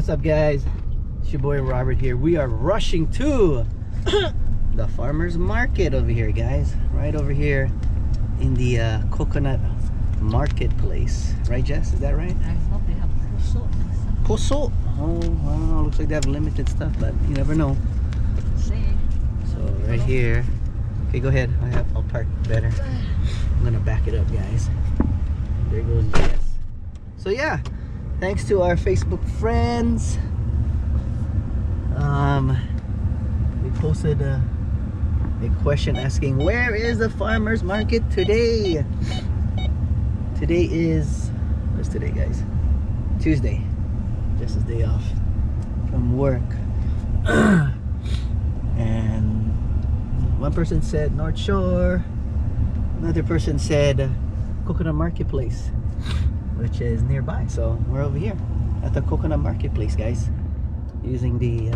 What's up, guys? It's your boy Robert here. We are rushing to the farmers market over here, guys. Right over here in the coconut marketplace. Right, Jess? Is that right? I hope they have Puso? Oh, wow. Looks like they have limited stuff, but you never know. See? So, right here. Okay, go ahead. I'll park better. I'm gonna back it up, guys. There goes Jess. So, yeah. Thanks to our Facebook friends. We posted a question asking, where is the farmers market today? Today is, what's today, guys? Tuesday. Just his day off from work. And one person said North Shore, another person said Coconut Marketplace, which is nearby. So we're over here at the Coconut Marketplace, guys, using the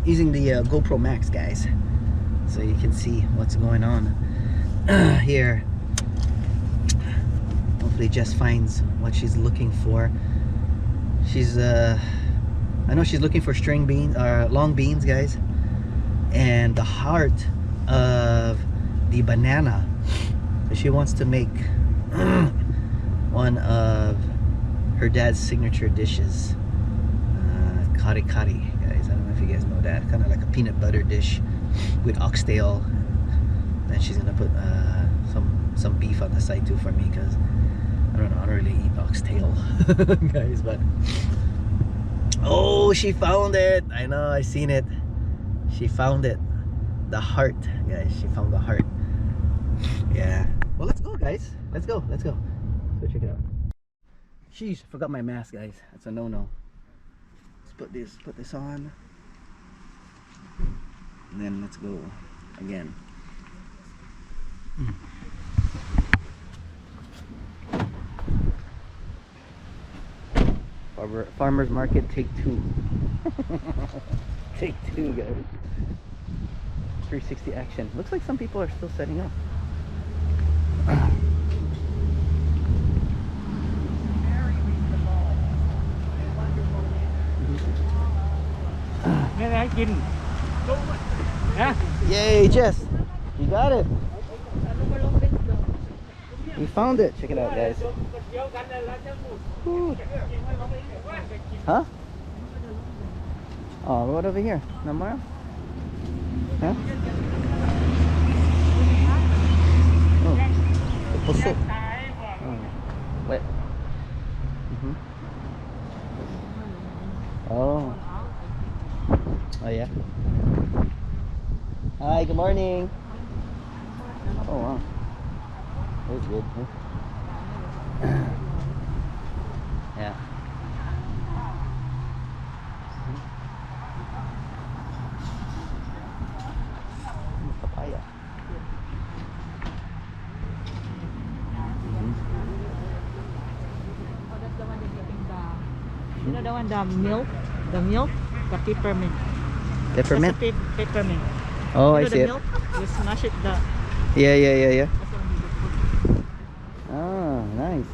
using the GoPro Max, guys, so you can see what's going on here. Hopefully Jess finds what she's looking for. She's I know she's looking for string beans or long beans, guys, and the heart of the banana. She wants to make one of her dad's signature dishes, kari kari, guys. I don't know if you guys know that. Kind of like a peanut butter dish with oxtail. Then she's gonna put some beef on the side too for me, because I don't know, I don't really eat oxtail, guys. But oh, she found it. I know, I seen it. She found it. The heart, guys. She found the heart. Yeah. Well, let's go, guys. Let's go. Let's go. Let's go check it out. Sheesh, forgot my mask, guys. That's a no-no. Let's put this on. And then let's go again. Farmers market, take two. Take two, guys. 360 action. Looks like some people are still setting up. Yay, Jess! You got it! We found it! Check it out, guys. Woo. Huh? Oh, what over here? No more? Huh? Oh, the puso. Oh, wait. Oh. Oh, yeah. Hi, good morning. Oh, wow. That was good, huh? Yeah. Papaya. Oh, that's the one they're getting you know the one, the milk, the peppermint. Peppermint? That's the peppermint. Oh, you I know see the it. milk, you smash it, Yeah. that's the one you put. Oh, nice.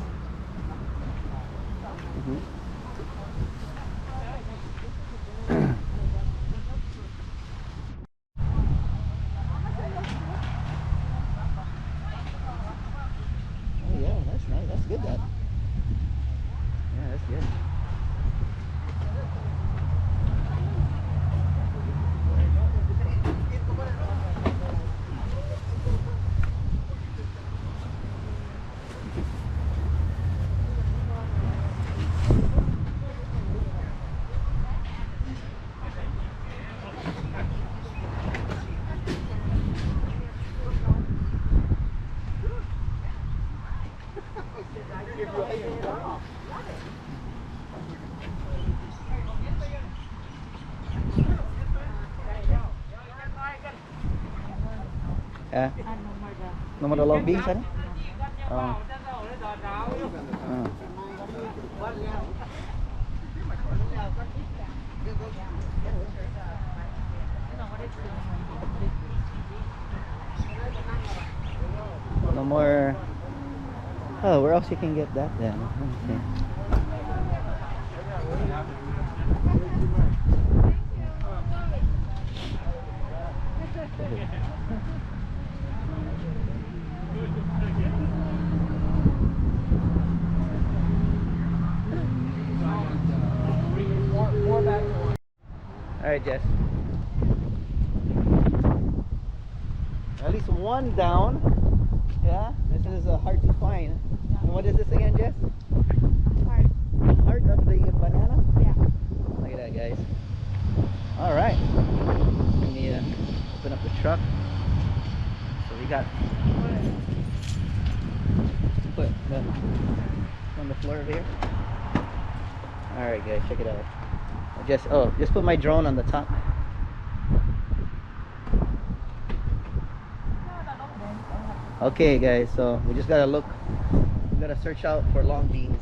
Oh, yeah, that's nice. That's good, that. Yeah, that's good. Yeah. No more the long beans, ano? Oh. No more Oh, where else you can get that then? Okay. Alright, Jess. At least one down. Yeah, this is hard to find. And what is this again, Jess? Heart. Heart of the banana? Yeah. Look at that, guys. Alright. Let me open up the truck. So we got put on the floor over here. Alright guys, check it out. Just put my drone on the top. Okay guys, so we just gotta look. We gotta search out for long beans.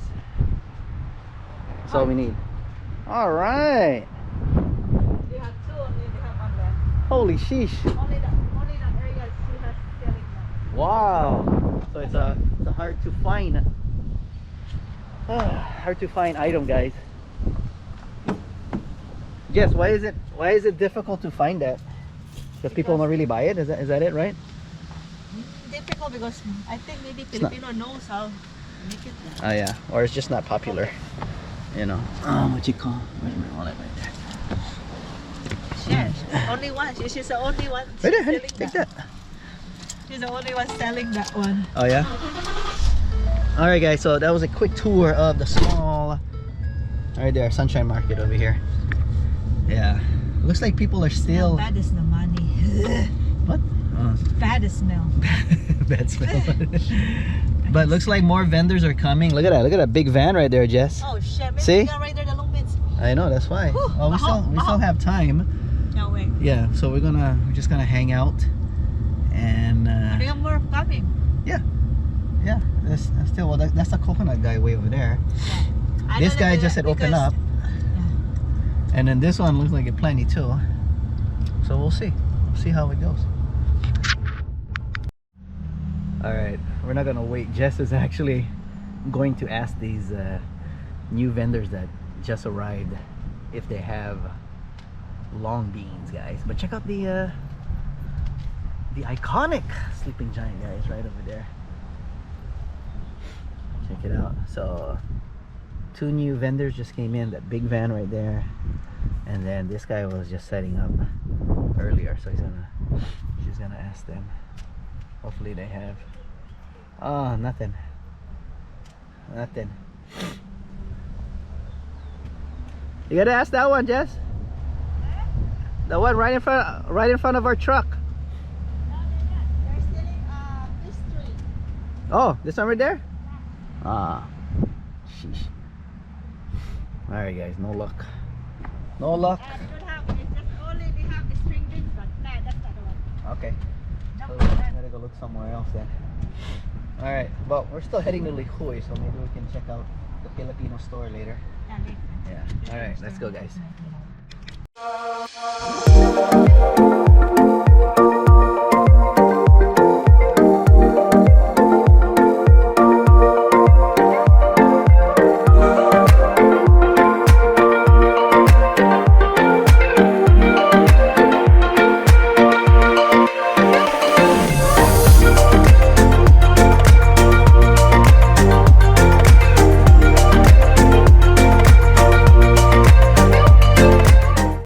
That's all we need. Alright. They have two only, they have one left. Holy sheesh. Only that area she has selling now. Wow. So it's a hard to find item, guys. Jess, why is it difficult to find that? Because people don't really buy it? Is that it, right? Difficult because I think maybe Filipino knows how to make it. Oh yeah, or it's just not popular. You know. What you call? Where's my wallet right there? Yes, only one. She's the only one. Right there, honey. selling Take that. She's the only one selling that one. Oh yeah. All right, guys. So that was a quick tour of the small. Right there, Sunshine Market over here. Yeah. Looks like people are still. Bad is the money. What? Bad smell. Bad smell. But looks like more vendors are coming. Look at that. Look at that big van right there, Jess. Oh shit! Maybe See? we got right there the long bits. I know, that's why. Whew. Well, we still have time. No way. Yeah, so we're just gonna hang out and We have more coming. yeah, that's still, well, that's the coconut guy way over there. I This don't guy know just said open up, and then this one looks like it plenty too. So we'll see how it goes. All right, we're not gonna wait. Jess is actually going to ask these new vendors that just arrived if they have long beans, guys. But check out the iconic sleeping giant, guys, right over there. Check it out. So 2 new vendors just came in. That big van right there, and then this guy was just setting up earlier, so she's gonna ask them. Hopefully they have. Oh, nothing. You gotta ask that one, Jess. The one right in front of our truck. They're selling this tree. Oh, this one right there? Ah, sheesh. Alright guys, no luck. No luck. They don't have, it's just only they have the string beans, but nah, that's not the one. Okay. No, So we gotta go look somewhere else then. Alright, well, we're still heading to Kauai, so maybe we can check out the Filipino store later. Yeah. Alright, let's go, guys.